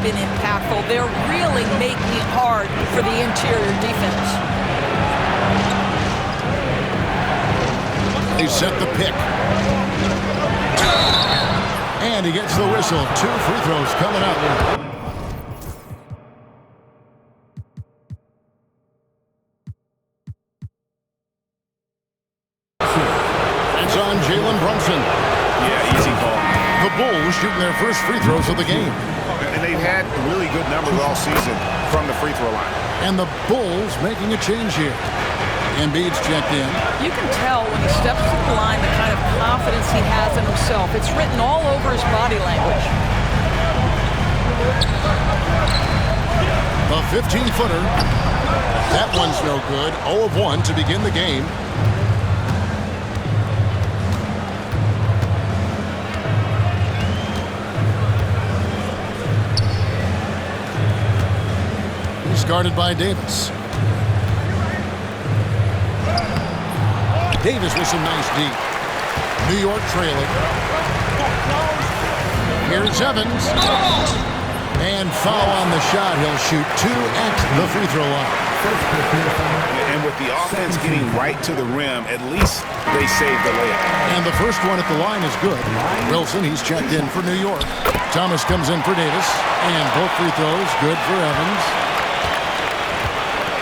been impactful. They're really making it hard for the interior defense. They set the pick. And he gets the whistle. 2 free throws coming up. It's on Jalen Brunson. Yeah, easy ball. The Bulls shooting their first free throws of the game. And they've had really good numbers all season from the free throw line. And the Bulls making a change here. Embiid's checked in. You can tell when he steps to the line the kind of confidence he has in himself. It's written all over his body language. A 15-footer. That one's no good. 0 of 1 to begin the game. He's guarded by Davis. Davis with some nice deep. New York trailing. Here's Evans. And foul on the shot. He'll shoot 2 at the free throw line. And with the offense getting right to the rim, at least they saved the layup. And the first one at the line is good. Wilson, he's checked in for New York. Thomas comes in for Davis. And both free throws good for Evans.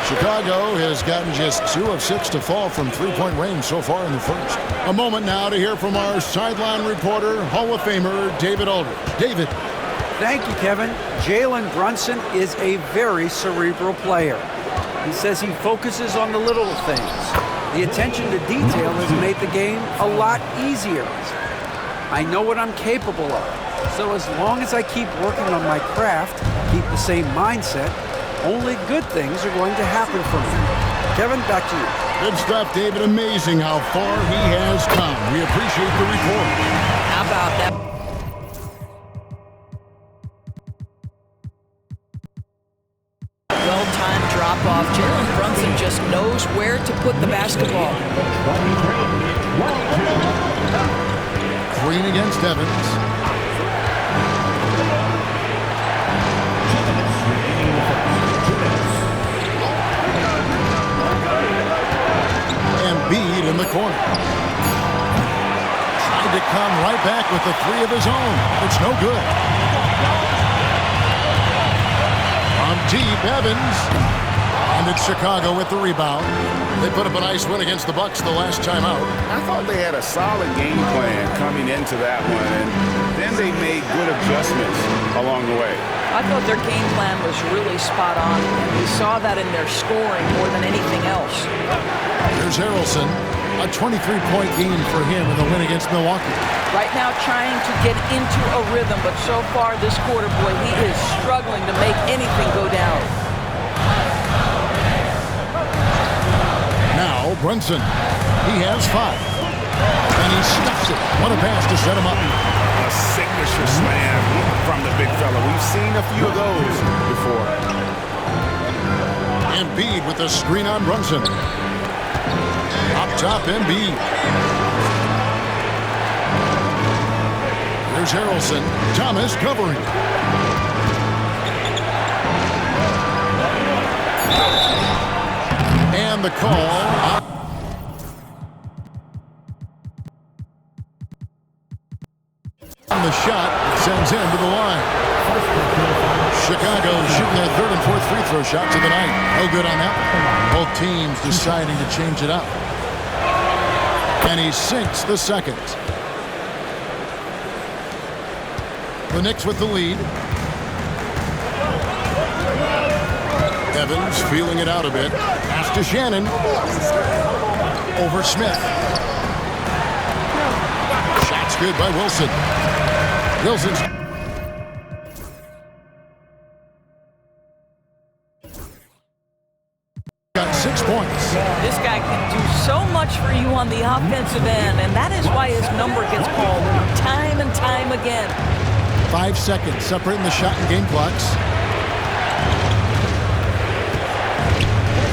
Chicago has gotten just 2 of 6 to fall from three-point range so far in the first. A moment now to hear from our sideline reporter, Hall of Famer David Aldridge. David. Thank you, Kevin. Jalen Brunson is a very cerebral player. He says he focuses on the little things. The attention to detail has made the game a lot easier. I know what I'm capable of. So as long as I keep working on my craft, keep the same mindset, only good things are going to happen for me. Kevin, back to you. Good stuff, David. Amazing how far he has come. We appreciate the report. How about that? Well-timed drop-off. Jalen Brunson just knows where to put the basketball. Green against Evans. Embiid in the corner. Trying to come right back with the 3 of his own. It's no good. From deep, Evans. And it's Chicago with the rebound. They put up a nice win against the Bucks the last time out. I thought they had a solid game plan coming into that one, and then they made good adjustments along the way. I thought their game plan was really spot on, and we saw that in their scoring more than anything else. Here's Harrelson. A 23-point game for him in the win against Milwaukee. Right now trying to get into a rhythm, but so far this quarter, boy, he is struggling to make anything go down. Now Brunson. He has 5. And he stuffs it. What a pass to set him up. A signature slam from the big fella. We've seen a few of those before. Embiid with a screen on Brunson. Up top, Embiid. Here's Harrelson. Thomas covering. And the call. The shot sends him to the line. Chicago shooting their 3rd and 4th free throw shots of the night. No good on that. Both teams deciding to change it up. And he sinks the second. The Knicks with the lead. Evans feeling it out a bit. Pass to Shannon. Over Smith. Shot's good by Wilson. Wilson's got 6 points. This guy can do so much for you on the offensive end, and that is why his number gets called time and time again. 5 seconds separating the shot and game clocks.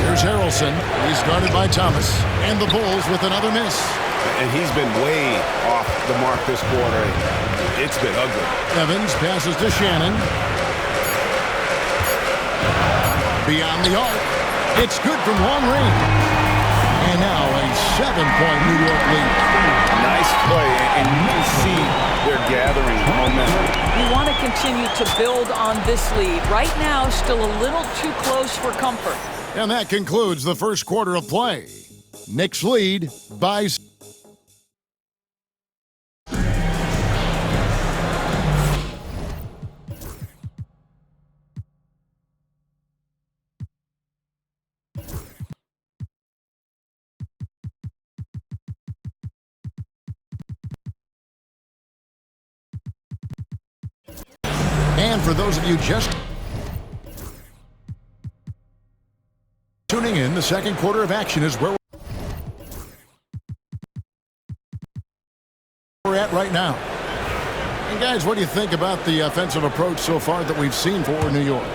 Here's Harrelson. He's guarded by Thomas. And the Bulls with another miss. And he's been way off the mark this quarter. It's been ugly. Evans passes to Shannon. beyond the arc. It's good from long range. And now a 7-point New York lead. Nice play, and you can see they're gathering momentum. You want to continue to build on this lead. Right now, still a little too close for comfort. And that concludes the first quarter of play. Knicks lead by... And for those of you just tuning in, the second quarter of action is where we're at right now. And guys, what do you think about the offensive approach so far that we've seen for New York?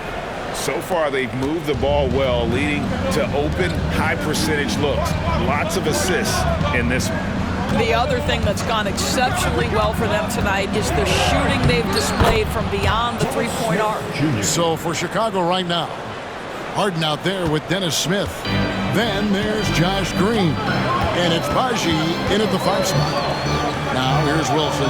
So far, they've moved the ball well, leading to open, high-percentage looks. Lots of assists in this one. The other thing that's gone exceptionally well for them tonight is the shooting they've displayed from beyond the three-point arc. So for Chicago right now, Harden out there with Dennis Smith. Then there's Josh Green. And it's Baji in at the 5 spot. Now here's Wilson.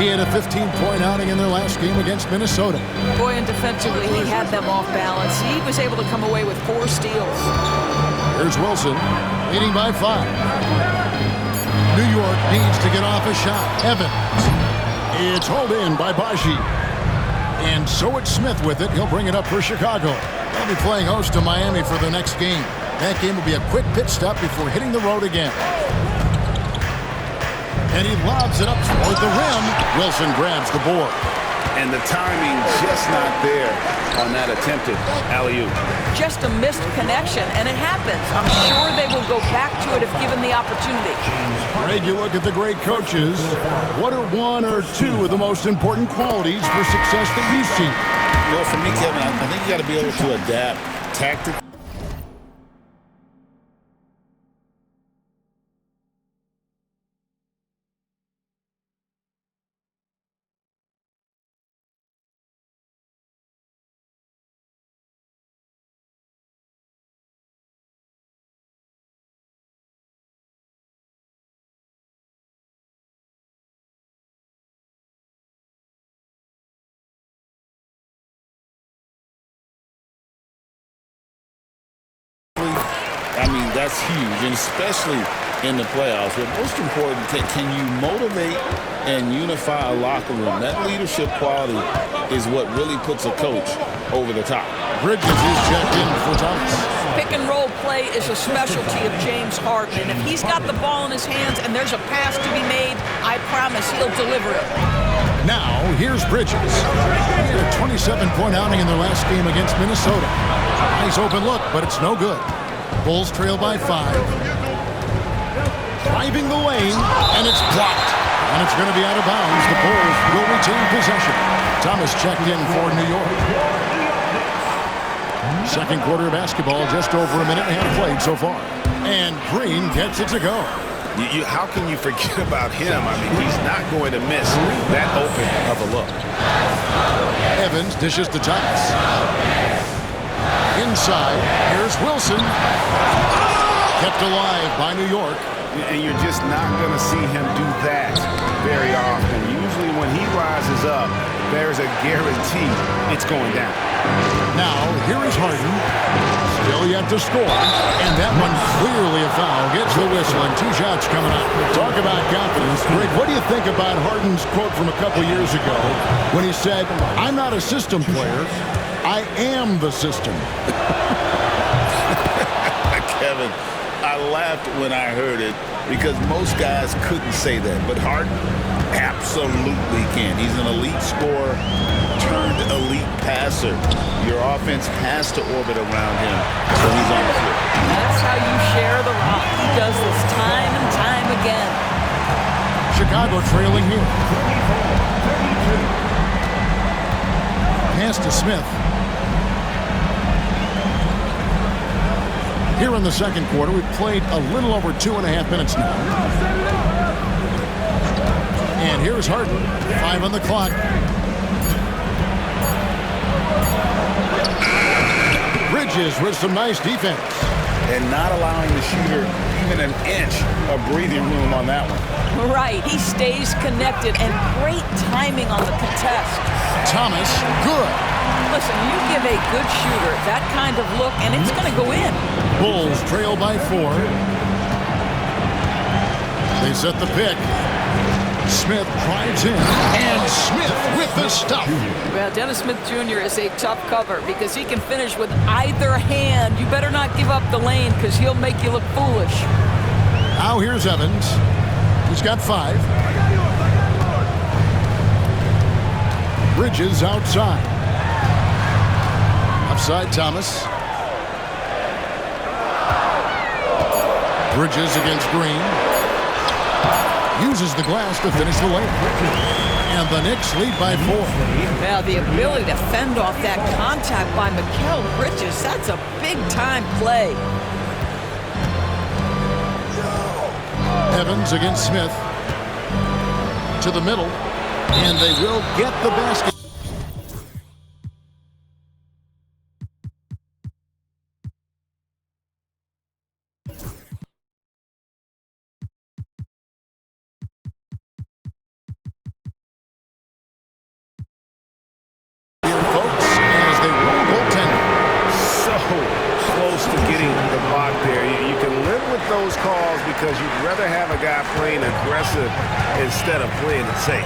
He had a 15-point outing in their last game against Minnesota. Boy, and defensively, he had them off balance. He was able to come away with 4 steals. Here's Wilson, leading by 5. New York needs to get off a shot. Evans. It's hauled in by Baji. And so it's Smith with it. He'll bring it up for Chicago. They'll be playing host to Miami for the next game. That game will be a quick pit stop before hitting the road again. And he lobs it up toward the rim. Wilson grabs the board. And the timing just not there on that attempted alley-oop. Just a missed connection, and it happens. I'm sure they will go back to it if given the opportunity. Greg, you look at the great coaches. What are 1 or 2 of the most important qualities for success that you've seen? Well, for me, Kevin, I think you got to be able to adapt tactically. I mean, that's huge, and especially in the playoffs. But most important, can you motivate and unify a locker room? That leadership quality is what really puts a coach over the top. Bridges is checked in for Thomas. Pick and roll play is a specialty of James Harden, and if he's got the ball in his hands and there's a pass to be made, I promise he'll deliver it. Now, here's Bridges. He had a 27-point outing in their last game against Minnesota. Nice open look, but it's no good. Bulls trail by 5. Driving the lane, and it's blocked. And it's going to be out of bounds. The Bulls will retain possession. Thomas checked in for New York. Second quarter of basketball, just over a minute and a half played so far. And Green gets it to go. How can you forget about him? I mean, he's not going to miss that open of a look. Evans dishes to Thomas. Inside, here's Wilson. Kept alive by New York. And you're just not going to see him do that very often. Usually when he rises up, there's a guarantee it's going down. Now, here is Harden. Still yet to score. And that one clearly a foul. Gets the whistle, and 2 shots coming up. Talk about confidence. Greg, what do you think about Harden's quote from a couple years ago when he said, "I'm not a system player. I am the system"? Kevin, I laughed when I heard it because most guys couldn't say that, but Harden absolutely can. He's an elite scorer turned elite passer. Your offense has to orbit around him, so he's on the floor. That's how you share the rock. He does this time and time again. Chicago trailing here. Pass to Smith. Here in the second quarter, we've played a little over 2.5 minutes now. And here's Harden. 5 on the clock. Bridges Bridges with some nice defense. And not allowing the shooter even an inch of breathing room on that one. Right, he stays connected, and great timing on the contest. Thomas, good. Listen, you give a good shooter that kind of look, and it's going to go in. Bulls trail by 4. They set the pick. Smith drives in, and Smith with the stuff. Well, Dennis Smith Jr. is a tough cover because he can finish with either hand. You better not give up the lane because he'll make you look foolish. Now here's Evans. He's got 5. Bridges outside. Upside Thomas. Bridges against Green. Uses the glass to finish the lane. And the Knicks lead by 4. Now, the ability to fend off that contact by Mikal Bridges, that's a big-time play. Evans against Smith. To the middle. And they will get the basket. Those calls because you'd rather have a guy playing aggressive instead of playing it safe.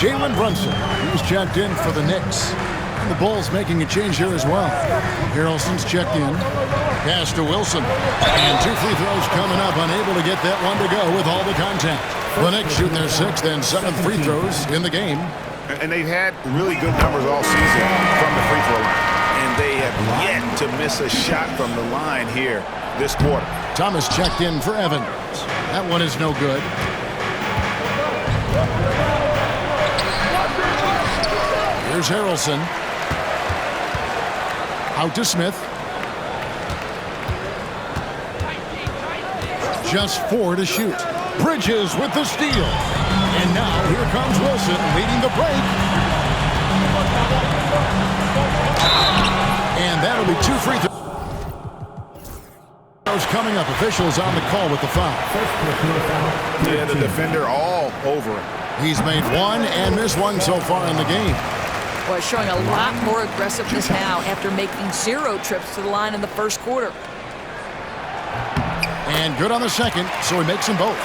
Jalen Brunson, he's checked in for the Knicks. And the Bulls making a change here as well. Harrelson's checked in. Pass to Wilson. And 2 free throws coming up, unable to get that one to go with all the contact. The Knicks shooting their 6th and 7th free throws in the game. And they've had really good numbers all season from the free throw line. And they have yet to miss a shot from the line here this quarter. Thomas checked in for Evans. That one is no good. Here's Harrelson. Out to Smith. Just 4 to shoot. Bridges with the steal. And now here comes Wilson leading the break. And that'll be 2 free throws. Coming up, officials on the call with the foul. Yeah, the defender all over him. He's made 1 and missed 1 so far in the game. Boy, showing a lot more aggressiveness now after making 0 trips to the line in the first quarter. And good on the second, so he makes them both.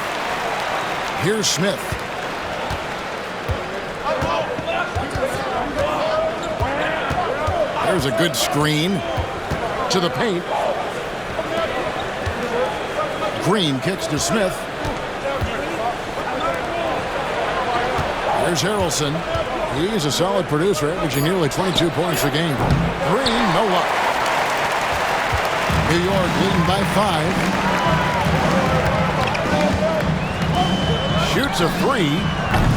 Here's Smith. There's a good screen to the paint. Green kicks to Smith. There's Harrelson. He's a solid producer, averaging nearly 22 points a game. Green, no luck. New York leading by 5. Shoots a 3.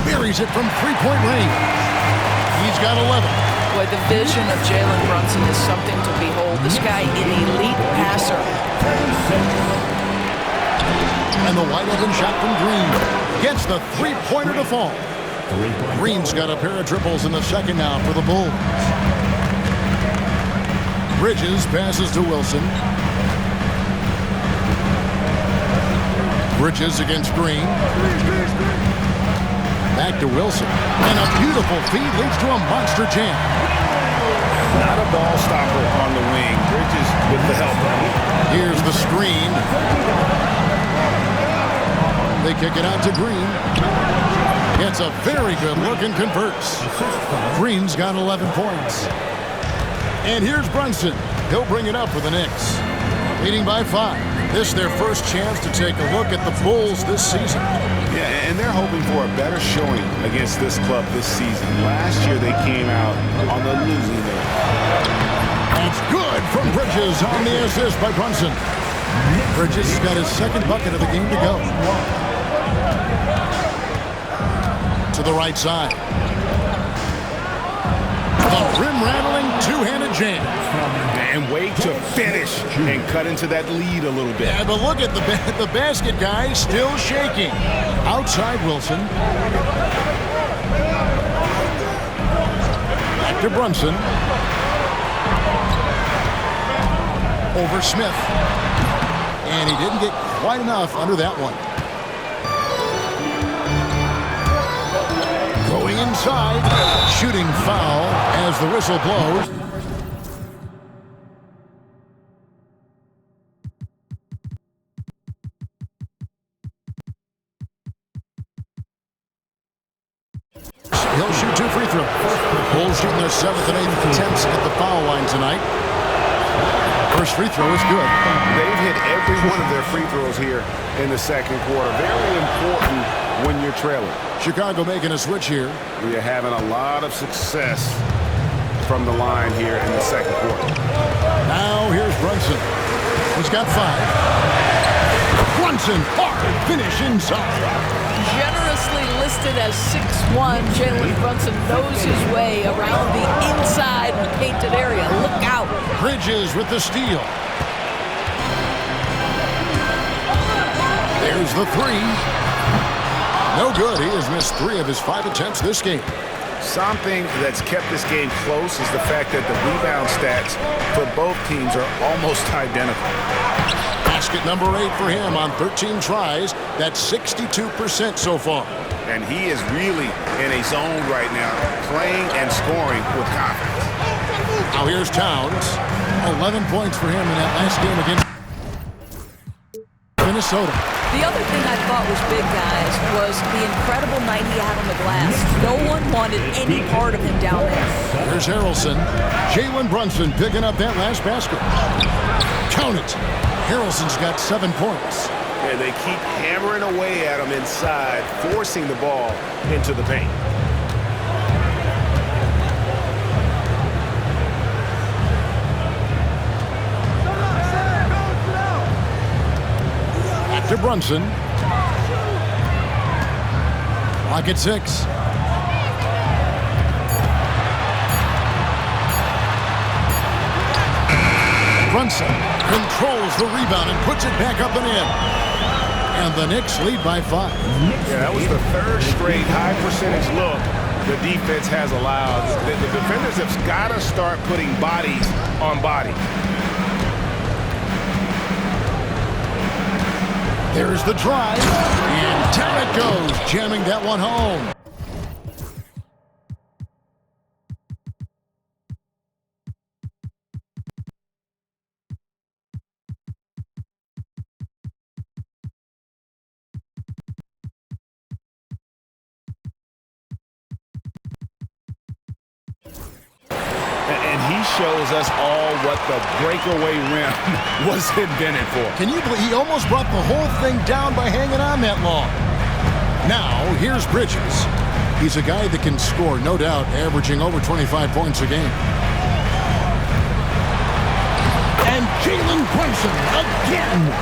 Buries it from 3-point range. He's got 11. Boy, the vision of Jalen Brunson is something to behold. This guy, an elite passer. And the wide open shot from Green. Gets the 3-pointer to fall. Green's got a pair of triples in the second now for the Bulls. Bridges passes to Wilson. Bridges against Green. Back to Wilson. And a beautiful feed leads to a monster jam. Not a ball stopper on the wing. Bridges with the help. Here's the screen. They kick it out to Green. Gets a very good look and converts. Green's got 11 points. And here's Brunson. He'll bring it up for the Knicks. Leading by 5. This is their first chance to take a look at the Bulls this season. Yeah, and they're hoping for a better showing against this club this season. Last year they came out on the losing end. That's good from Bridges on the assist by Brunson. Bridges has got his second bucket of the game to go. To the right side. The rim-rattling two-handed jam. And wait to finish and cut into that lead a little bit. Yeah, but look at the basket guy still shaking. Outside Wilson. Back to Brunson. over Smith. And he didn't get quite enough under that one. Going inside, shooting foul as the whistle blows. He'll shoot 2 free throws. Bulls shooting their 7th and 8th attempts at the foul line tonight. First free throw is good. They've hit every one of their free throws here in the second quarter. Very important when you're trailing. Chicago making a switch here. We're having a lot of success from the line here in the second quarter. Now here's Brunson. He's got 5. Brunson, hard finish inside. Generously listed as 6'1", Jalen Brunson knows his way around the inside and painted area. Look out. Bridges with the steal. There's the 3. No good. He has missed 3 of his 5 attempts this game. Something that's kept this game close is the fact that the rebound stats for both teams are almost identical. Basket number 8 for him on 13 tries. That's 62% so far. And he is really in a zone right now, playing and scoring with confidence. Now here's Towns. 11 points for him in that last game against Minnesota. The other thing I thought was big, guys, was the incredible night he had on the glass. No one wanted any part of him down there. Here's Harrelson. Jalen Brunson picking up that last basket. Count it. Harrelson's got 7 points. And they keep hammering away at him inside, forcing the ball into the paint. Back to Brunson. Clock at 6. Brunson controls the rebound and puts it back up and in. And the Knicks lead by 5. Yeah, that was the 3rd straight high percentage look the defense has allowed. The defenders have got to start putting bodies on bodies. There's the drive, and down it goes, jamming that one home. And he shows us all what the breakaway rim was invented for. Can you believe he almost brought the whole thing down by hanging on that long? Now, here's Bridges. He's a guy that can score, no doubt, averaging over 25 points a game. And Jalen Brunson again.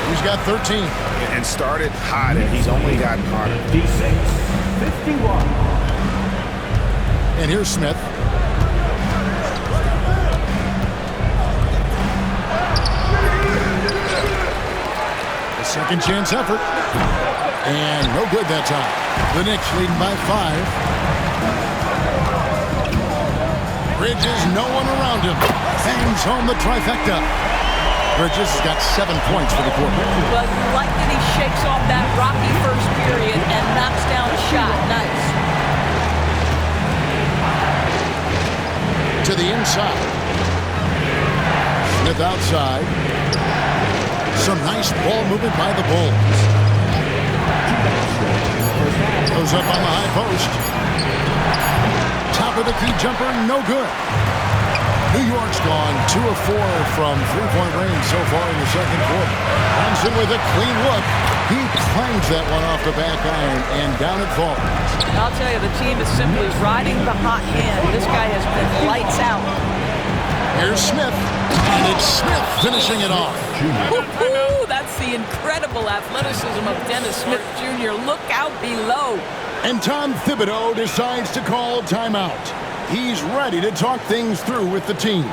He's got 13. And started hot, and he's only gotten harder. 51. And here's Smith. Second chance effort. And no good that time. The Knicks leading by 5. Bridges, no one around him. Hangs home the trifecta. Bridges has got 7 points for the quarter. But you like that he shakes off that rocky first period and knocks down a shot. Nice. To the inside. Smith outside. Some nice ball movement by the Bulls. Goes up on the high post. Top of the key jumper, no good. New York's gone 2 of 4 from three-point range so far in the second quarter. Brunson with a clean look. He clangs that one off the back iron and down it falls. I'll tell you, the team is simply riding the hot hand. This guy has been lights out. Here's Smith, and it's Smith finishing it off. Woo-hoo, that's the incredible athleticism of Dennis Smith Jr. Look out below. And Tom Thibodeau decides to call timeout. He's ready to talk things through with the team.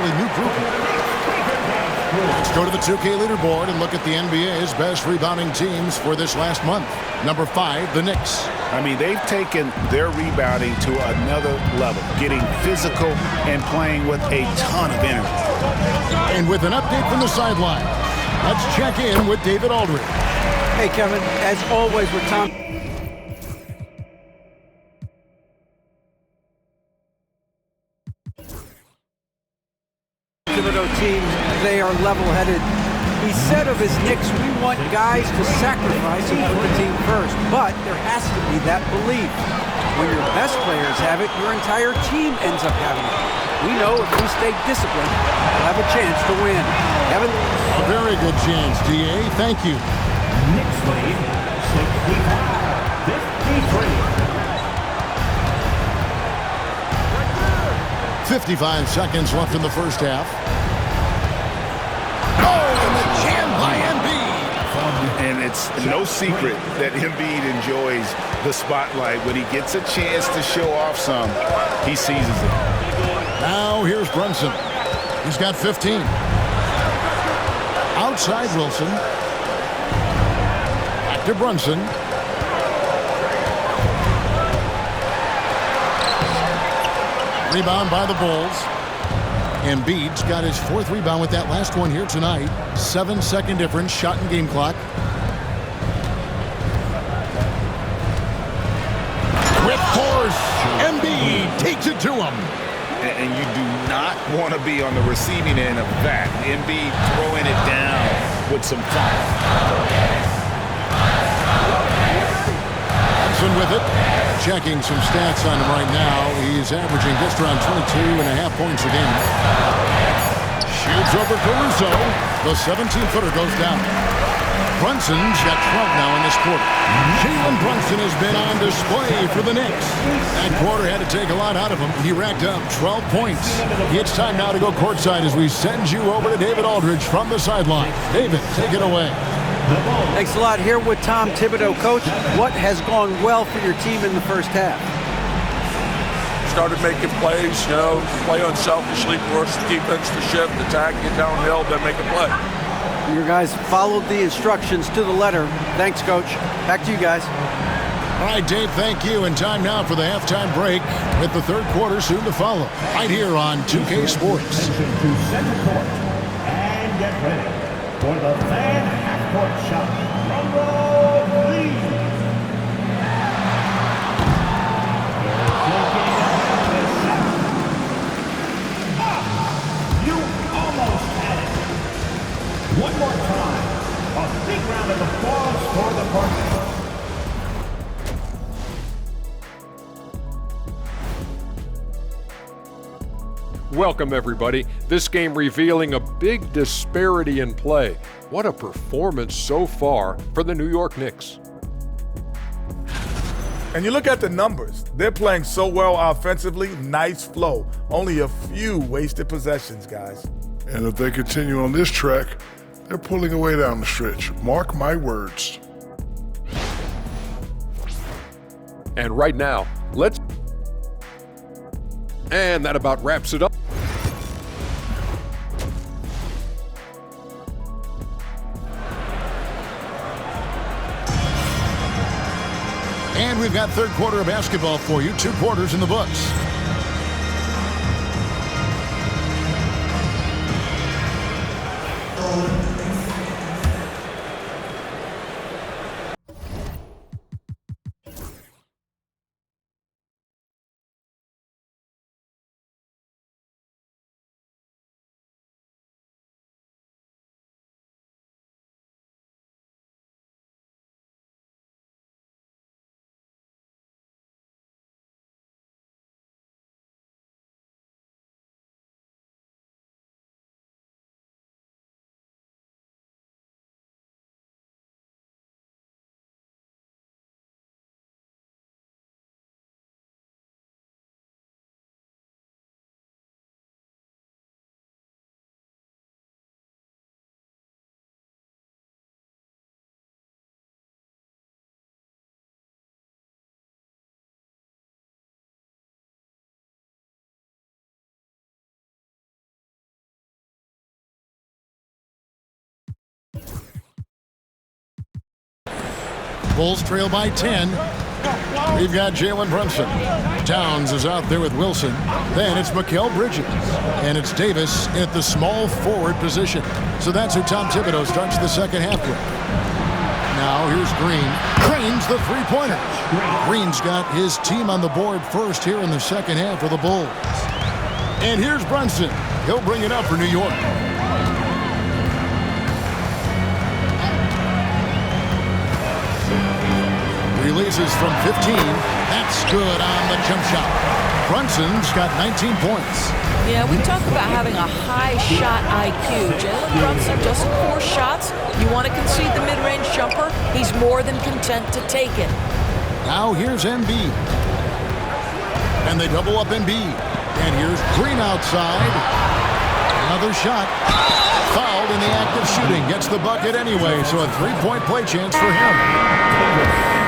entirely new group. Let's go to the 2K leaderboard and look at the NBA's best rebounding teams for this last month. Number 5, the Knicks. I mean, they've taken their rebounding to another level, getting physical and playing with a ton of energy. And with an update from the sideline, let's check in with David Aldridge. Hey, Kevin, as always with Tom. Thibodeau teams, they are level-headed. He said of his Knicks, we want guys to sacrifice and put the team first, but there has to be that belief. When your best players have it, your entire team ends up having it. We know if we stay disciplined, we'll have a chance to win. Kevin? A very good chance, DA. Thank you. Knicks lead 65-53. 55 seconds left in the first half. Oh, and the jam by Embiid. And it's no secret that Embiid enjoys the spotlight. When he gets a chance to show off some, he seizes it. Now here's Brunson. He's got 15. Outside Wilson. Back to Brunson. Rebound by the Bulls. Embiid's got his 4th rebound with that last one here tonight. 7-second difference, shot and game clock. With force, Embiid takes it to him. And you do not want to be on the receiving end of that. Embiid throwing it down with some fun. Thompson with it. Checking some stats on him right now. He's averaging just around 22.5 points a game. Shoots over Caruso. The 17-footer goes down. Brunson's got 12 now in this quarter. Jalen Brunson has been on display for the Knicks. That quarter had to take a lot out of him. He racked up 12 points. It's time now to go courtside as we send you over to David Aldridge from the sideline. David, take it away. Thanks a lot. Here with Tom Thibodeau. Coach, what has gone well for your team in the first half? Started making plays, play unselfishly, force the defense to shift, attack, get downhill, then make a play. Your guys followed the instructions to the letter. Thanks, Coach. Back to you guys. All right, Dave, thank you. And time now for the halftime break with the third quarter soon to follow. Right here on 2K Sports. To center court and get ready for the fan half-court shot. Rumble, please. You almost had it. One more time. A big round of applause for the party. Welcome, everybody. This game revealing a big disparity in play. What a performance so far for the New York Knicks. And you look at the numbers. They're playing so well offensively. Nice flow. Only a few wasted possessions, guys. And if they continue on this track, they're pulling away down the stretch. Mark my words. And right now, And that about wraps it up. And we've got third quarter of basketball for you. 2 quarters in the books. Bulls trail by 10. We've got Jalen Brunson. Towns is out there with Wilson. Then it's Mikal Bridges. And it's Davis at the small forward position. So that's who Tom Thibodeau starts the second half with. Now here's Green. Cranes the three-pointer. Green's got his team on the board first here in the second half for the Bulls. And here's Brunson. He'll bring it up for New York. Releases from 15. That's good on the jump shot. Brunson's got 19 points. Yeah, we talk about having a high shot IQ. Jalen Brunson, just 4 shots. You want to concede the mid-range jumper? He's more than content to take it. Now here's Embiid. And they double up Embiid. And here's Green outside. Another shot. Fouled in the act of shooting. Gets the bucket anyway, so a 3-point play chance for him.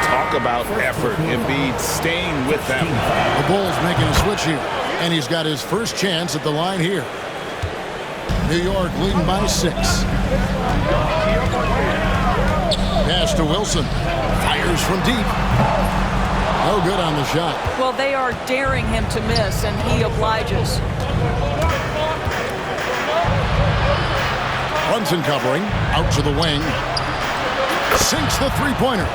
Talk about effort. Embiid staying with them. The Bulls making a switch here. And he's got his first chance at the line here. New York leading by 6. Pass to Wilson. Fires from deep. No good on the shot. Well, they are daring him to miss, and he obliges. Brunson covering. Out to the wing. Sinks the three-pointer.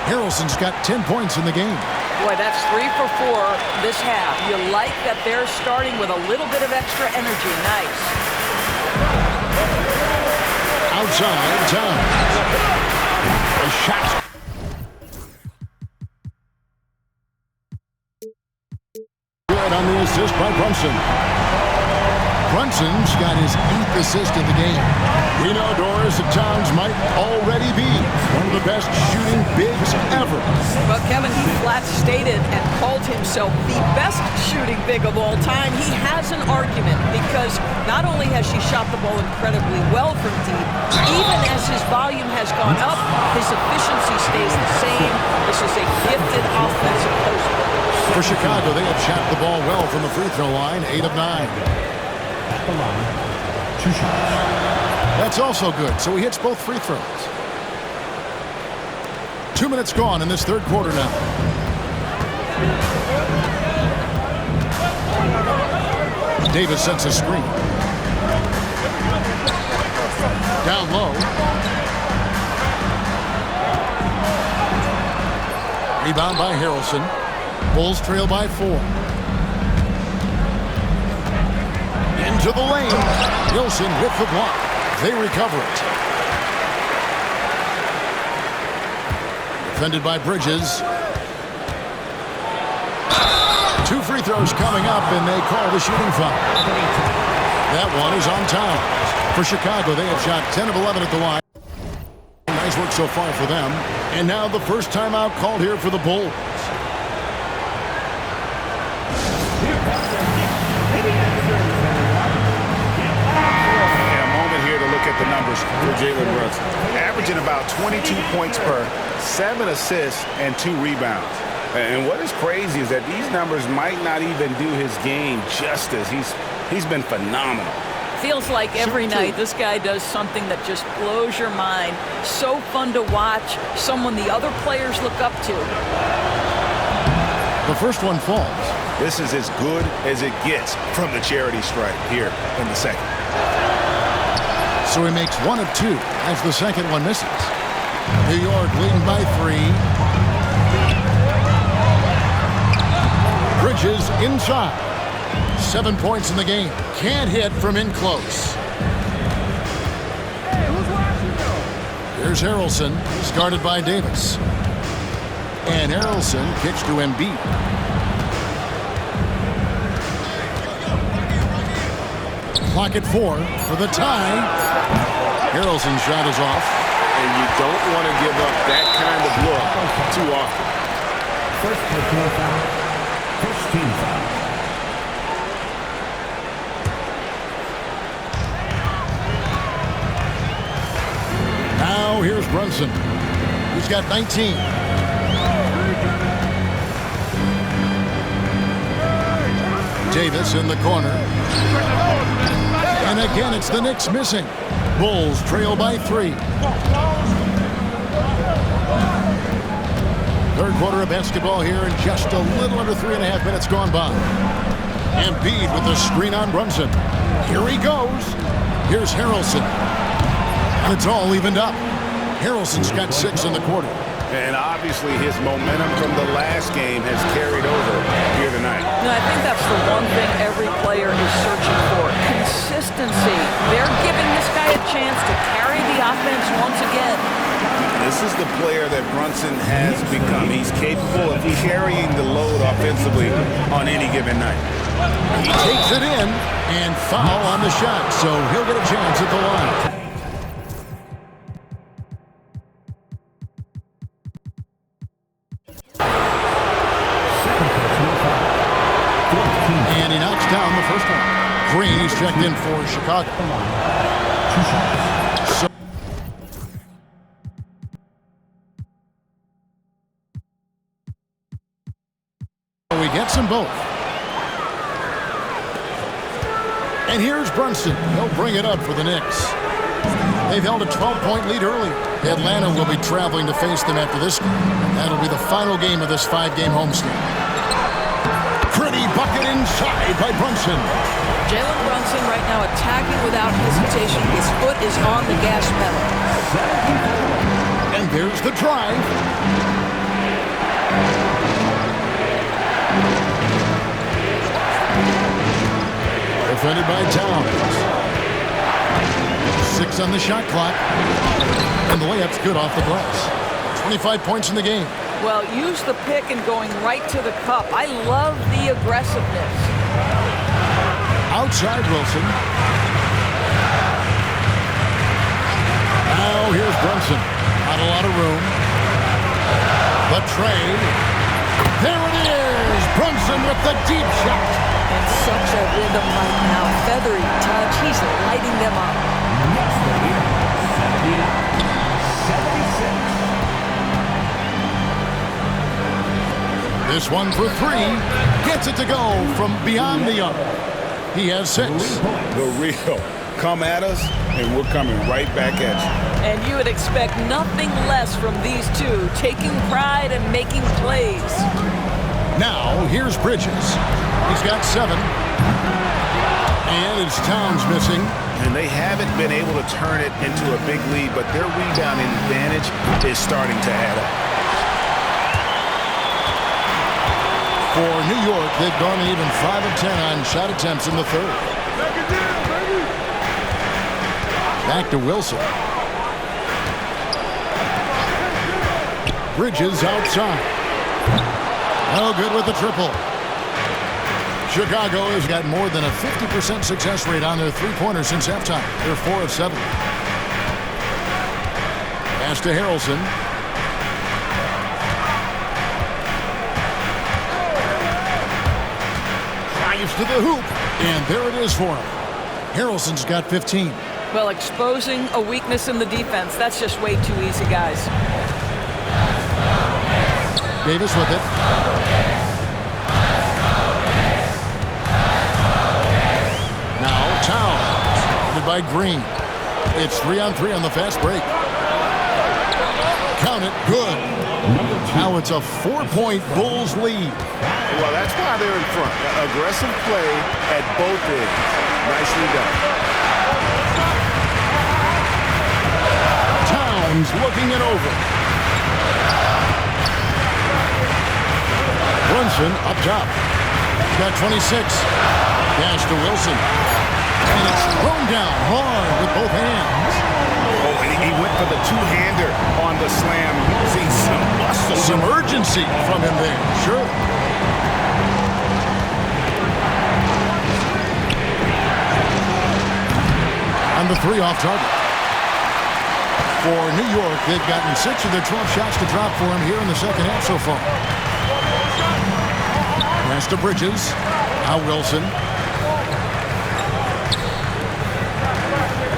Harrelson's got 10 points in the game. Boy, that's 3 for 4 this half. You like that they're starting with a little bit of extra energy. Nice. Outside, Towns. A shot. Good on the assist by Brunson. Brunson's got his 8th assist in the game. We know, Doris, that Towns might already be one of the best shooting bigs ever. But Kevin, he flat stated and called himself the best shooting big of all time. He has an argument because not only has she shot the ball incredibly well from deep, even as his volume has gone up, his efficiency stays the same. This is a gifted offensive post player. For Chicago, they have shot the ball well from the free throw line, 8 of 9. The line, 2 shots. That's also good, so he hits both free throws. 2 minutes gone in this third quarter now. Davis sets a screen. Down low. Rebound by Harrelson. Bulls trail by 4. Into the lane. Wilson with the block. They recover it. Defended by Bridges. 2 free throws coming up, and they call the shooting foul. That one is on Towns. For Chicago, they have shot 10 of 11 at the line. Nice work so far for them. And now the first timeout called here for the Bulls. At the numbers for Jalen Brunson. Averaging about 22 points per, 7 assists, and 2 rebounds. And what is crazy is that these numbers might not even do his game justice. He's been phenomenal. Feels like every night this guy does something that just blows your mind. So fun to watch. Someone the other players look up to. The first one falls. This is as good as it gets from the charity stripe here in the second. So he makes 1 of 2 as the second one misses. New York leading by 3. Bridges inside. 7 points in the game. Can't hit from in close. Here's Harrelson. He's guarded by Davis. And Harrelson kicks to Embiid. Clock at 4 for the tie. Harrelson's shot is off. And you don't want to give up that kind of look too often. First personal foul. First team foul. Now here's Brunson. He's got 19. Davis in the corner. And again, it's the Knicks missing. Bulls trail by 3. Third quarter of basketball here, and just a little under 3.5 minutes gone by. Embiid with the screen on Brunson. Here he goes. Here's Harrelson. And it's all evened up. Harrelson's got 6 in the quarter. And obviously his momentum from the last game has carried over here tonight. No, I think that's the one thing every player is searching for. Consistency. They're giving this guy a chance to carry the offense once again. This is the player that Brunson has become. He's capable of carrying the load offensively on any given night. He takes it in, and foul on the shot, so he'll get a chance at the line. And he knocks down the first one. Green, he's checked in for Chicago. So he gets them both. And here's Brunson. He'll bring it up for the Knicks. They've held a 12-point lead earlier. Atlanta will be traveling to face them after this game. That'll be the final game of this 5-game homestand. Pretty bucket inside by Brunson. Jalen Brunson right now attacking without hesitation. His foot is on the gas pedal. And there's the drive. Defended by Towns. 6 on the shot clock. And the layup's good off the glass. 25 points in the game. Well, use the pick and going right to the cup. I love the aggressiveness. Outside Wilson. Now here's Brunson. Not a lot of room. The trade. There it is. Brunson with the deep shot. In such a rhythm right now. Feathery touch. He's lighting them up. Next lead, 70-76. This one for 3. Gets it to go from beyond the arc. He has 6. The real. Come at us, and we're coming right back at you. And you would expect nothing less from these two, taking pride and making plays. Now, here's Bridges. He's got 7. And it's Towns missing. And they haven't been able to turn it into a big lead, but their rebounding advantage is starting to add up. For New York, they've gone even 5 of 10 on shot attempts in the third. Back to Wilson. Bridges outside. No good with the triple. Chicago has got more than a 50% success rate on their three-pointers since halftime. They're 4 of 7. Pass to Harrelson. Drives to the hoop. And there it is for him. Harrelson's got 15. Well, exposing a weakness in the defense, that's just way too easy, guys. Davis with it. Now Towns, led by Green. It's 3-on-3 on the fast break. Count it, good. Now it's a 4-point Bulls lead. Well, that's why they're in front. Aggressive play at both ends. Nicely done. Towns looking it over. Brunson up top. He's got 26. Pass to Wilson. And it's thrown down hard with both hands. Oh, and he went for the two-hander on the slam. See some muscle. Some urgency from him there, sure. On the 3 off target. For New York, they've gotten 6 of their 12 shots to drop for him here in the second half so far. Pass to Bridges. Now Wilson.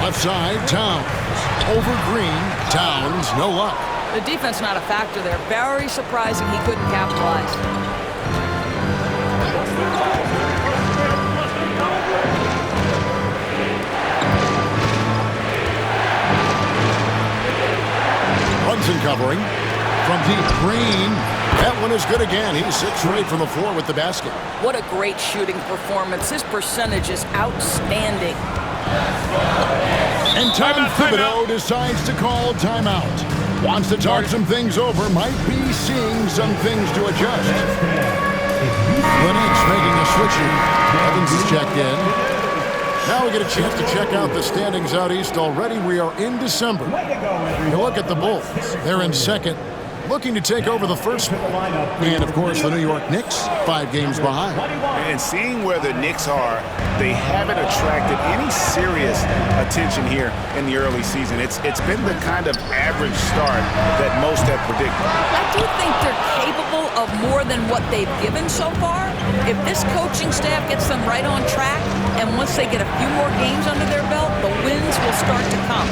Left side, Towns. Over Green. Towns, no luck. The defense not a factor there. Very surprising he couldn't capitalize. Brunson covering. From deep, Green. That one is good again. He's 6 for 8 from the floor with the basket. What a great shooting performance. His percentage is outstanding. And Tom Thibodeau decides to call timeout. Wants to talk some things over. Might be seeing some things to adjust. The Knicks making a switch here. Evans is checked in. Now we get a chance to check out the standings out east already. We are in December. You look at the Bulls. They're in second, looking to take over the first one. And, of course, the New York Knicks, 5 games behind. And seeing where the Knicks are, they haven't attracted any serious attention here in the early season. It's been the kind of average start that most have predicted. I do think they're capable of more than what they've given so far. If this coaching staff gets them right on track, and once they get a few more games under their belt, the wins will start to come.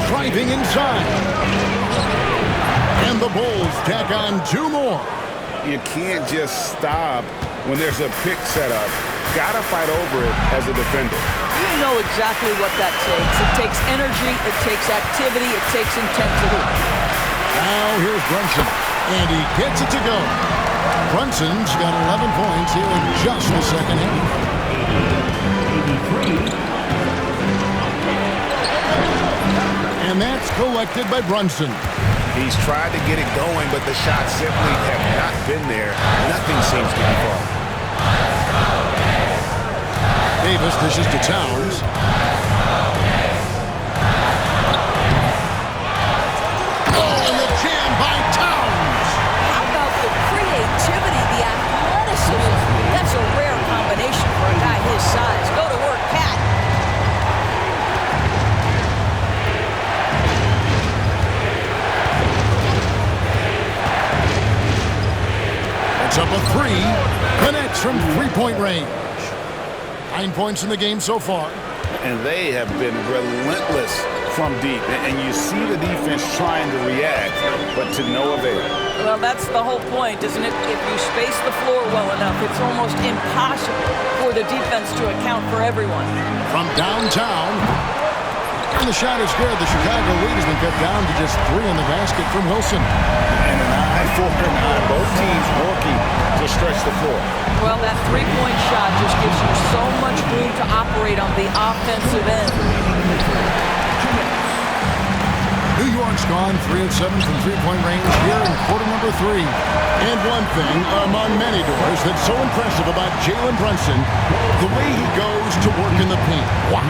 Driving inside. And the Bulls tack on 2 more. You can't just stop when there's a pick set up. Gotta fight over it as a defender. You know exactly what that takes. It takes energy, it takes activity, it takes intensity. Now here's Brunson, and he gets it to go. Brunson's got 11 points here in just the second half. And that's collected by Brunson. He's tried to get it going, but the shots simply have not been there. Nothing seems to be falling. Davis dishes to Towns. Oh, and the jam by Towns. How about the creativity, the athleticism? That's a rare combination for a guy his size. Go to work, Cat. That's up a 3. Connects from 3-point range. 9 points in the game so far. And they have been relentless from deep. And you see the defense trying to react, but to no avail. Well, that's the whole point, isn't it? If you space the floor well enough, it's almost impossible for the defense to account for everyone. From downtown. And the shot is good. The Chicago lead has been cut down to just 3 in the basket from Wilson. And an eye for an eye. Both teams working to stretch the floor. Well, that 3-point shot just gives you so much room to operate on the offensive end. New York's gone 3 of 7 from 3-point range here in quarter number 3. And one thing among many doors that's so impressive about Jalen Brunson, the way he goes to work in the paint. Wow.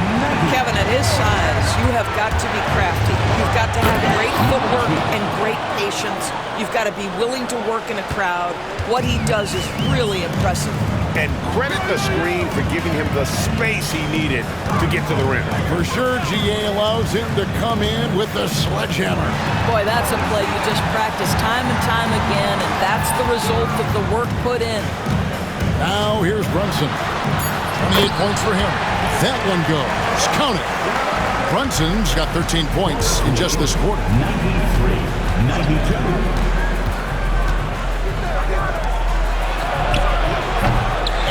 Kevin, at his size, you have got to be crafty. You've got to have great footwork and great patience. You've got to be willing to work in a crowd. What he does is really impressive. And credit the screen for giving him the space he needed to get to the rim. For sure, GA allows him to come in with the sledgehammer. Boy, that's a play you just practice time and time again, and that's the result of the work put in. Now here's Brunson. 28 points for him. That one goes. Count it. Brunson's got 13 points in just this quarter. 93-92.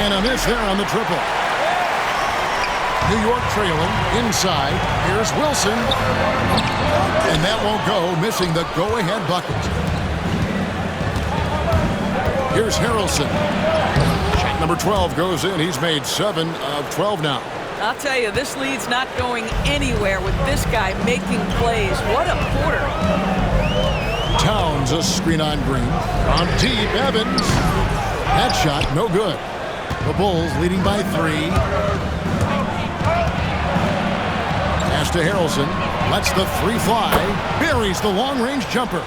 And a miss there on the triple. New York trailing inside. Here's Wilson. And that won't go, missing the go-ahead bucket. Here's Harrelson. Shot number 12 goes in. He's made 7 of 12 now. I'll tell you, this lead's not going anywhere with this guy making plays. What a quarter. Towns, a screen on Green. On deep, Evans. That shot, no good. The Bulls leading by 3. Pass to Harrelson. Lets the 3 fly. Buries the long-range jumper.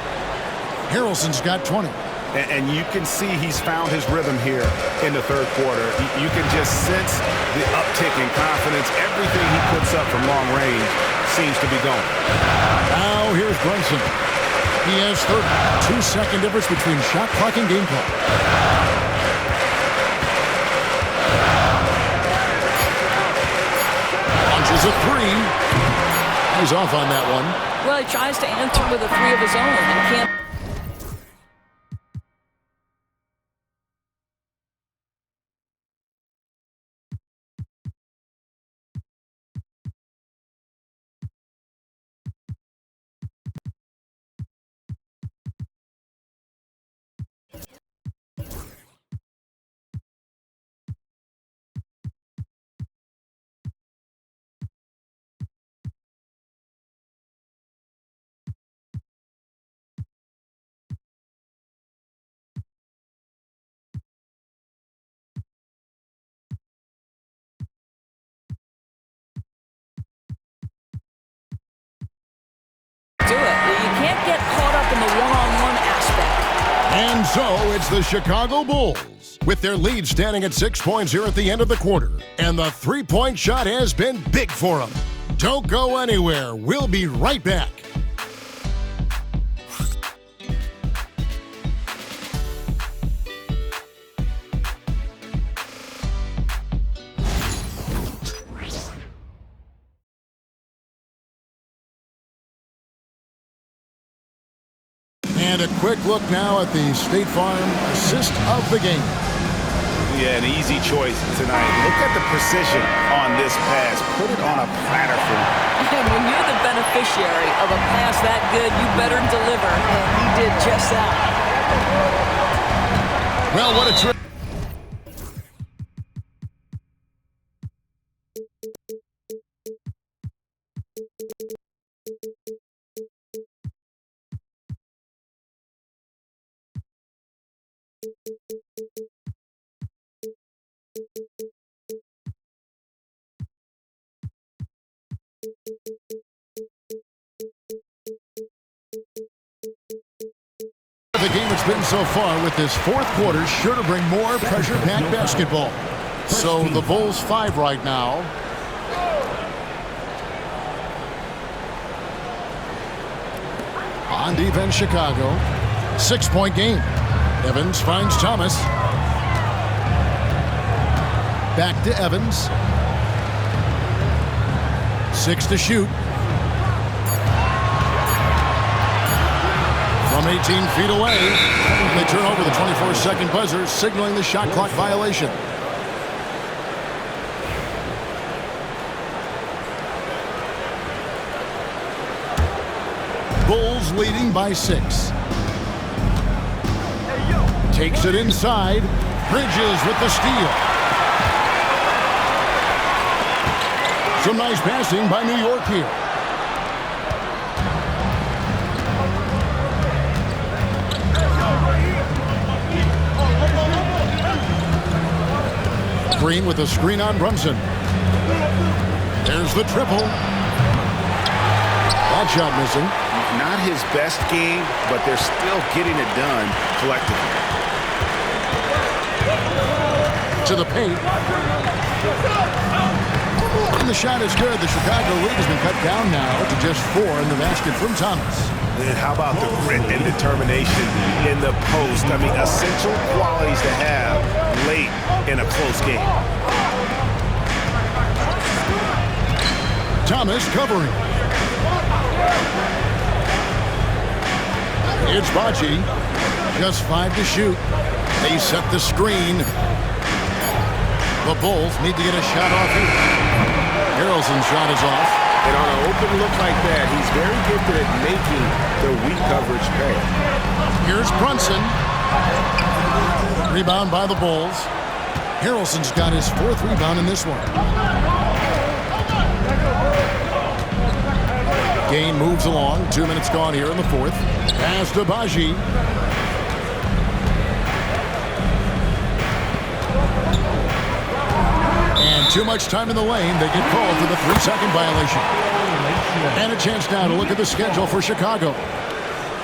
Harrelson's got 20. And you can see he's found his rhythm here in the third quarter. You can just sense the uptick in confidence. Everything he puts up from long range seems to be going. Now here's Brunson. He has 2-second difference between shot clock and game clock. Launches a 3. He's off on that one. Well, he tries to answer with a 3 of his own and can't. So it's the Chicago Bulls with their lead standing at 6 points here at the end of the quarter. And the three-point shot has been big for them. Don't go anywhere. We'll be right back. And a quick look now at the State Farm assist of the game. Yeah, an easy choice tonight. Look at the precision on this pass. Put it on a platter for him. And when you're the beneficiary of a pass that good, you better deliver. And he did just that. Well, what a trip. The game it's been so far with this fourth quarter sure to bring more pressure-packed basketball. So the Bulls 5 right now. On defense, Chicago. 6-point game. Evans finds Thomas. Back to Evans. 6 to shoot. From 18 feet away. They turn over the 24-second buzzer, signaling the shot clock violation. Bulls leading by 6. Takes it inside. Bridges with the steal. Some nice passing by New York here. Green with a screen on Brunson. There's the triple. That shot missing. Not his best game, but they're still getting it done collectively. To the paint. And the shot is good. The Chicago lead has been cut down now to just 4 in the basket from Thomas. And how about the grit and determination in the post? I mean, essential qualities to have late in a close game. Thomas covering. It's Bocci. Just 5 to shoot. They set the screen. The Bulls need to get a shot off here. Harrelson's shot is off. And on an open look like that, he's very gifted at making the weak coverage pay. Here's Brunson. Rebound by the Bulls. Harrelson's got his 4th rebound in this one. Game moves along. 2 minutes gone here in the 4th. Pass to Bocci. And too much time in the lane. They get called for the 3-second violation. And a chance now to look at the schedule for Chicago.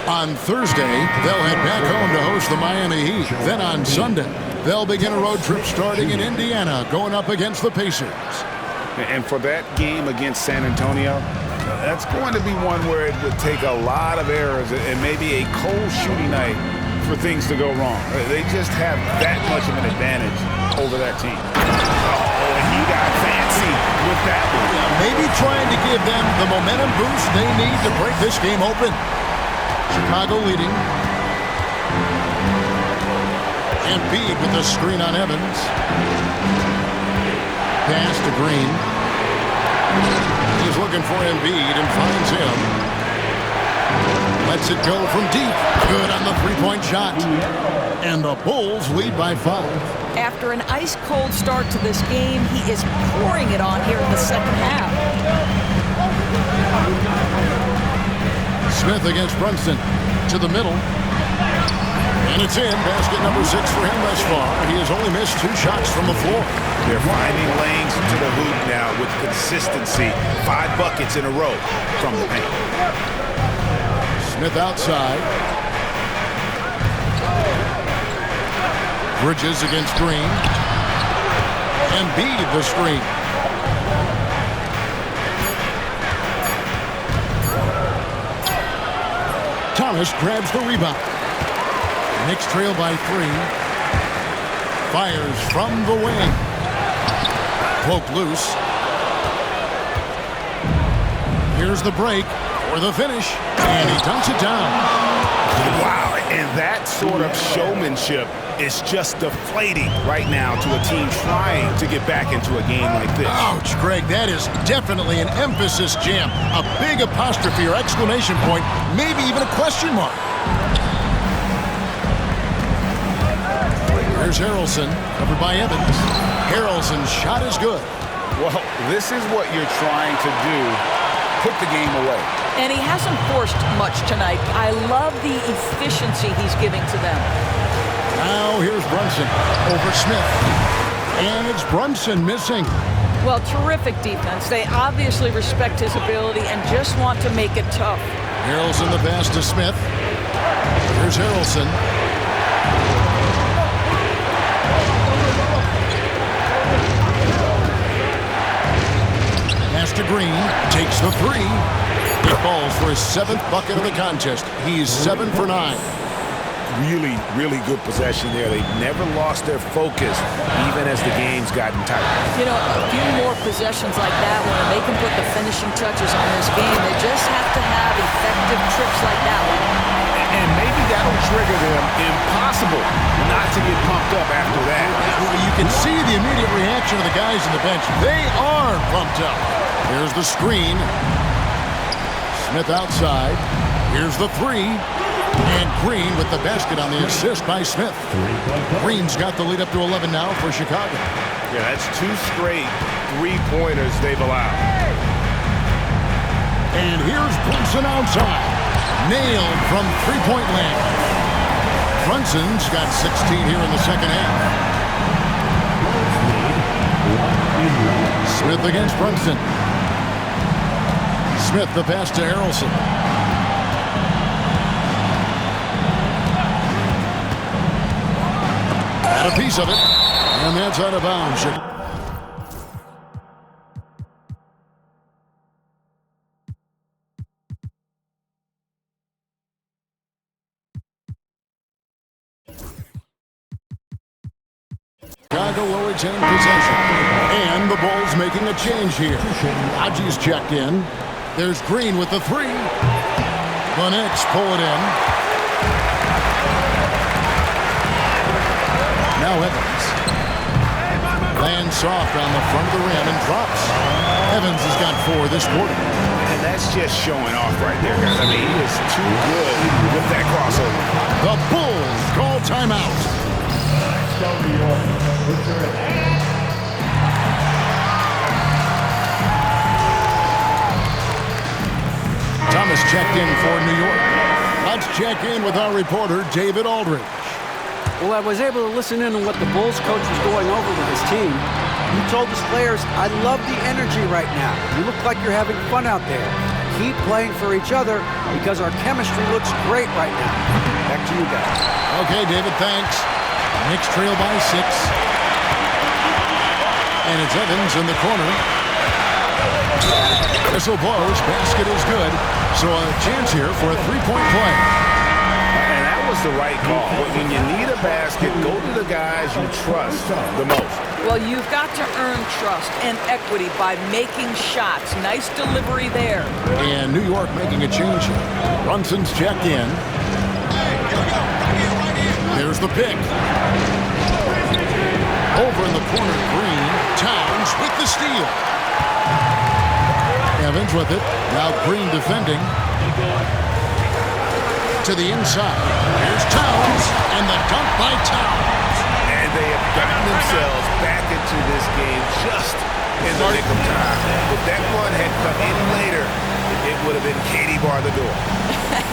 On Thursday, they'll head back home to host the Miami Heat. Then on Sunday, they'll begin a road trip starting in Indiana, going up against the Pacers. And for that game against San Antonio, that's going to be one where it would take a lot of errors and maybe a cold shooting night for things to go wrong. They just have that much of an advantage over that team. Oh, and he got fancy with that one. Maybe trying to give them the momentum boost they need to break this game open. Chicago leading. Embiid with the screen on Evans. Pass to Green. He's looking for Embiid and finds him. Lets it go from deep. Good on the 3-point shot. And the Bulls lead by 5. After an ice-cold start to this game, he is pouring it on here in the second half. Smith against Brunson. To the middle. And it's in. Basket number 6 for him thus far. He has only missed 2 shots from the floor. They're finding lanes to the hoop now with consistency. 5 buckets in a row from the paint. Smith outside. Bridges against Green. Embiid the screen. Thomas grabs the rebound. Knicks trail by 3. Fires from the wing. Broke loose. Here's the break for the finish, and he dunks it down. Wow, and that sort of showmanship is just deflating right now to a team trying to get back into a game like this. Ouch, Greg, that is definitely an emphasis jam. A big apostrophe or exclamation point, maybe even a question mark. Here's Harrelson, covered by Evans. Harrelson's shot is good. Well, this is what you're trying to do. Put the game away. And he hasn't forced much tonight. I love the efficiency he's giving to them. Now here's Brunson over Smith. And it's Brunson missing. Well, terrific defense. They obviously respect his ability and just want to make it tough. Harrelson the pass to Smith. Here's Harrelson. Pass to Green. Takes the 3. It falls for his 7th bucket of the contest. He's 7 for 9. Really, really good possession there. They've never lost their focus, even as the game's gotten tighter. You know, a few more possessions like that one, and they can put the finishing touches on this game. They just have to have effective trips like that one. And maybe that'll trigger them. Impossible not to get pumped up after that. Well, you can see the immediate reaction of the guys on the bench. They are pumped up. Here's the screen. Smith outside. Here's the 3. And Green with the basket on the assist by Smith. Green's got the lead up to 11 now for Chicago. Yeah, that's 2 straight 3-pointers they've allowed. And here's Brunson outside. Nailed from 3-point land. Brunson's got 16 here in the second half. Smith against Brunson. Smith the pass to Harrelson. A piece of it, and that's out of bounds. Chicago will retain possession, and the Bulls making a change here. Raji's checked in. There's Green with the 3. The Knicks pull it in. Now Evans. Lands soft on the front of the rim and drops. Evans has got 4 this quarter. And that's just showing off right there, guys. I mean, he is too good with that crossover. The Bulls call timeout. Thomas checked in for New York. Let's check in with our reporter, David Aldridge. Well, I was able to listen in on what the Bulls coach was going over with his team. He told his players, I love the energy right now. You look like you're having fun out there. Keep playing for each other because our chemistry looks great right now. Back to you guys. Okay, David, thanks. Knicks trail by 6. And it's Evans in the corner. Whistle blows, basket is good. So a chance here for a 3-point play. And that was the right call. When you need a basket, go to the guys you trust the most. Well, you've got to earn trust and equity by making shots. Nice delivery there. And New York making a change here. Brunson's checked in. There's the pick. Over in the corner, Green. Towns with the steal. Evans with it. Now Green defending. To the inside. Here's Towns. And the dunk by Towns. And they have gotten themselves back into this game just in the nick of time. If that one had come any later, it would have been Katie bar the door.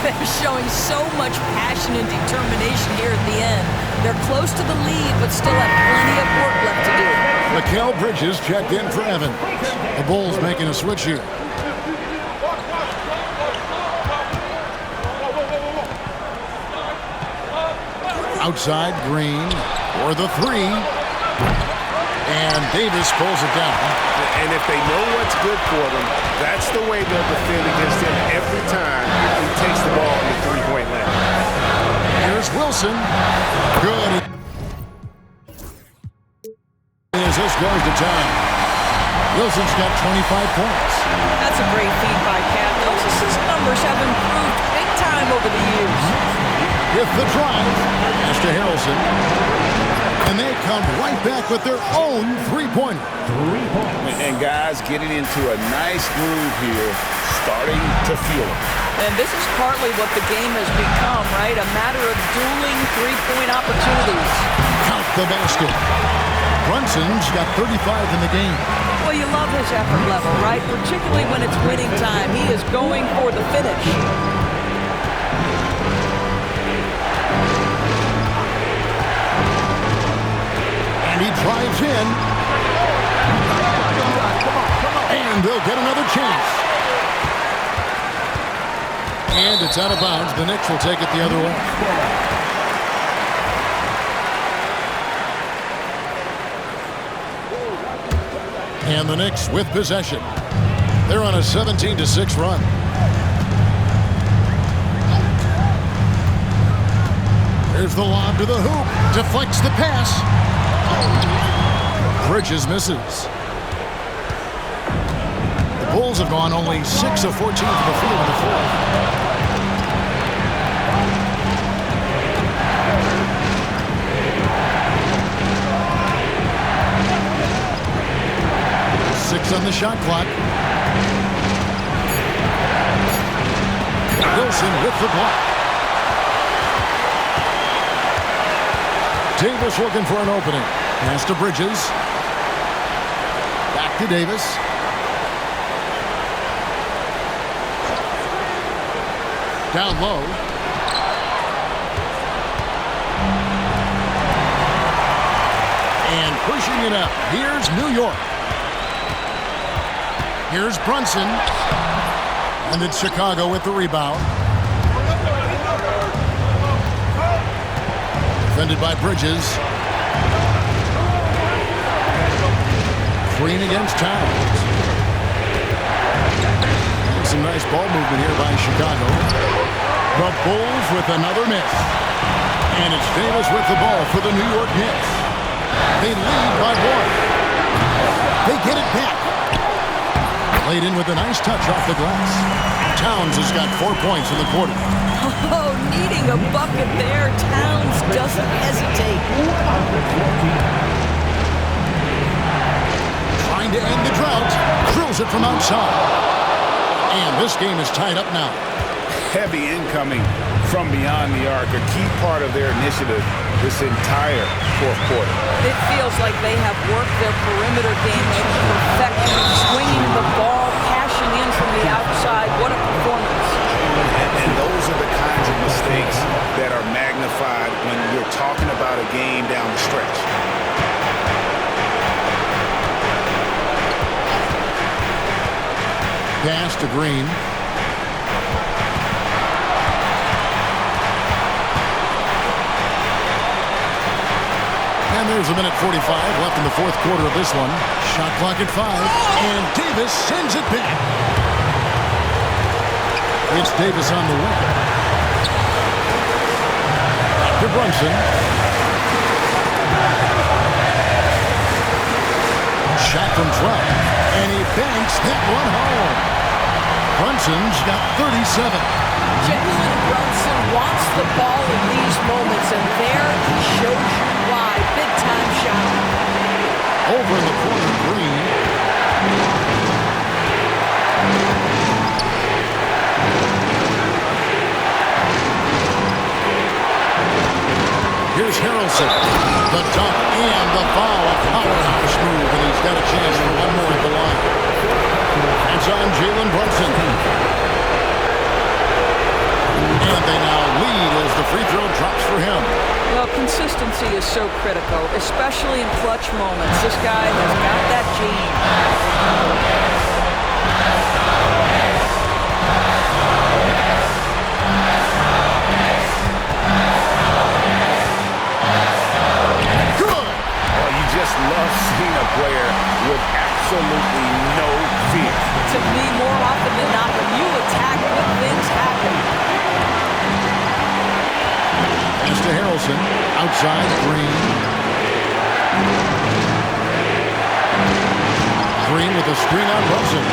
They're showing so much passion and determination here at the end. They're close to the lead, but still have plenty of work left to do. Mikal Bridges checked in for Evans. The Bulls making a switch here. Outside, Green. for the three. And Davis pulls it down. And if they know what's good for them, that's the way they'll defend against him every time he takes the ball in the three-point line. Here's Wilson. Good. As this goes to time. Wilson's got 25 points. That's a great feed by Cat. Those assist numbers have improved big time over the years. With the drive, pass to Harrelson. And they come right back with their own three-pointer. And guys getting into a nice groove here, starting to feel it. And this is partly what the game has become, right? A matter of dueling three-point opportunities. Count the basket. Brunson's got 35 in the game. Well, you love his effort level, right? Particularly when it's winning time. He is going for the finish. And he drives in. And they'll get another chance. And it's out of bounds. The Knicks will take it the other way. And the Knicks with possession. They're on a 17-6 run. Here's the lob to the hoop. Deflects the pass. Bridges misses. The Bulls have gone only 6 of 14 from the field in the fourth. 6 on the shot clock. Wilson with the block. Davis looking for an opening. Pass to Bridges. Back to Davis. Down low. And pushing it up. Here's New York. Here's Brunson. And it's Chicago with the rebound. Defended by Bridges. Green against Towns. And some nice ball movement here by Chicago. The Bulls with another miss. And it's Davis with the ball for the New York Knicks. They lead by 1. They get it back. Laid in with a nice touch off the glass. Towns has got 4 points in the quarter. Oh, needing a bucket there. Towns doesn't hesitate. Trying to end the drought. Drills it from outside. And this game is tied up now. Heavy incoming from beyond the arc, a key part of their initiative this entire fourth quarter. It feels like they have worked their perimeter game to perfection, swinging the ball, cashing in from the outside. What a performance. And those are the kinds of mistakes that are magnified when you're talking about a game down the stretch. Pass to Green. And there's a minute 45 left in the fourth quarter of this one. Shot clock at 5. And Davis sends it back. It's Davis on the wing. Back to Brunson. Shot from 12. And he banks that one home. Brunson's got 37. Jalen Brunson wants the ball in these moments, and there he shows you why. Big-time shot. Over in the corner, Green. Here's Harrelson. The dunk and the foul. A powerhouse move, and he's got a chance for one more at the line. It's on Jalen Brunson. And they now lead as the free throw drops for him. Well, consistency is so critical, especially in clutch moments. This guy has got that gene. side, Green. Green with a screen on Rosen.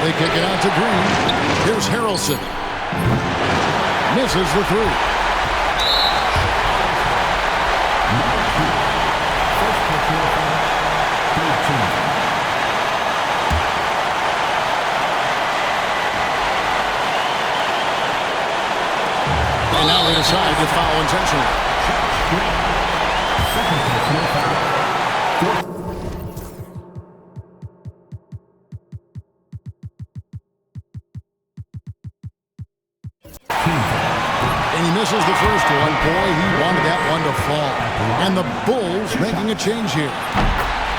They kick it out to Green. Here's Harrelson. Misses the three. And now they decide to foul intentionally. And he misses the first one. Boy, he wanted that one to fall. And the Bulls making a change here.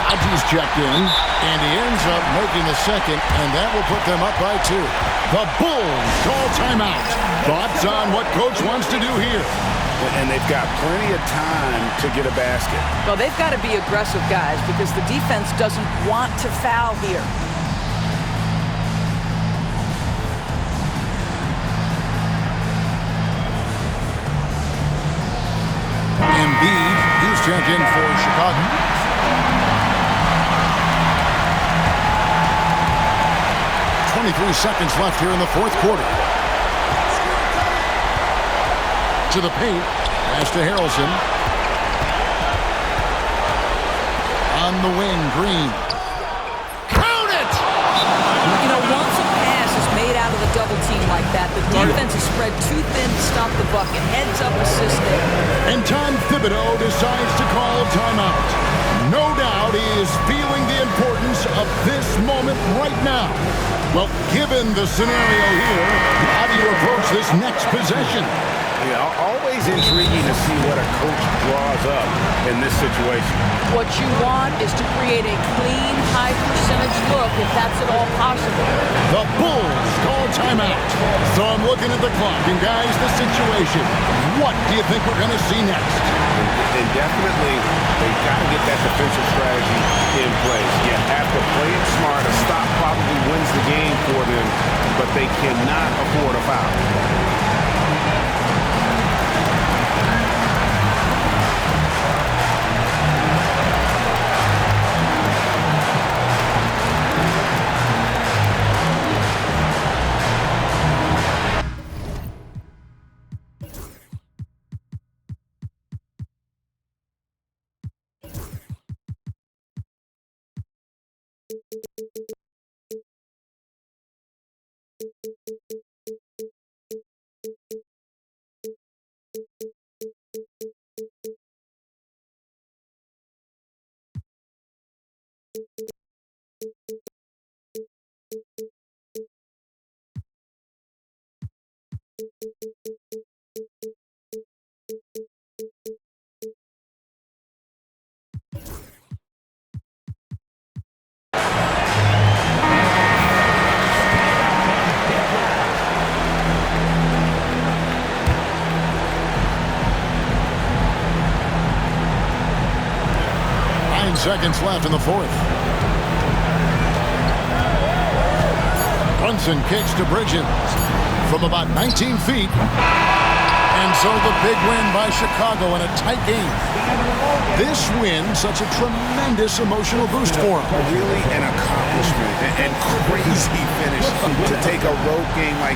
Hodges checked in, and he ends up making the second, and that will put them up by 2. The Bulls call timeout. Thoughts on what Coach wants to do here? And they've got plenty of time to get a basket. Well, they've got to be aggressive, guys, because the defense doesn't want to foul here. Embiid, he's checked in for Chicago. .23 seconds left here in the fourth quarter. To the paint. Pass to Harrelson. On the wing, Green. Count it! You know, once a pass is made out of the double team like that, the defense is spread too thin to stop the bucket. Heads up assist there. And Tom Thibodeau decides to call timeout. No doubt he is feeling the importance of this moment right now. Well, given the scenario here, how do you approach this next possession? Yeah, always intriguing to see what a coach draws up in this situation. What you want is to create a clean, high-percentage look, if that's at all possible. The Bulls call timeout. So I'm looking at the clock, and guys, the situation. What do you think we're going to see next? And definitely, they've got to get that defensive strategy in place. You have to play it smart. A stop probably wins the game for them, but they cannot afford a foul. Seconds left in the fourth. Brunson kicks to Bridges from about 19 feet. And so the big win by Chicago in a tight game. This win, such a tremendous emotional boost for them. Really an accomplishment and crazy finish to take a road game like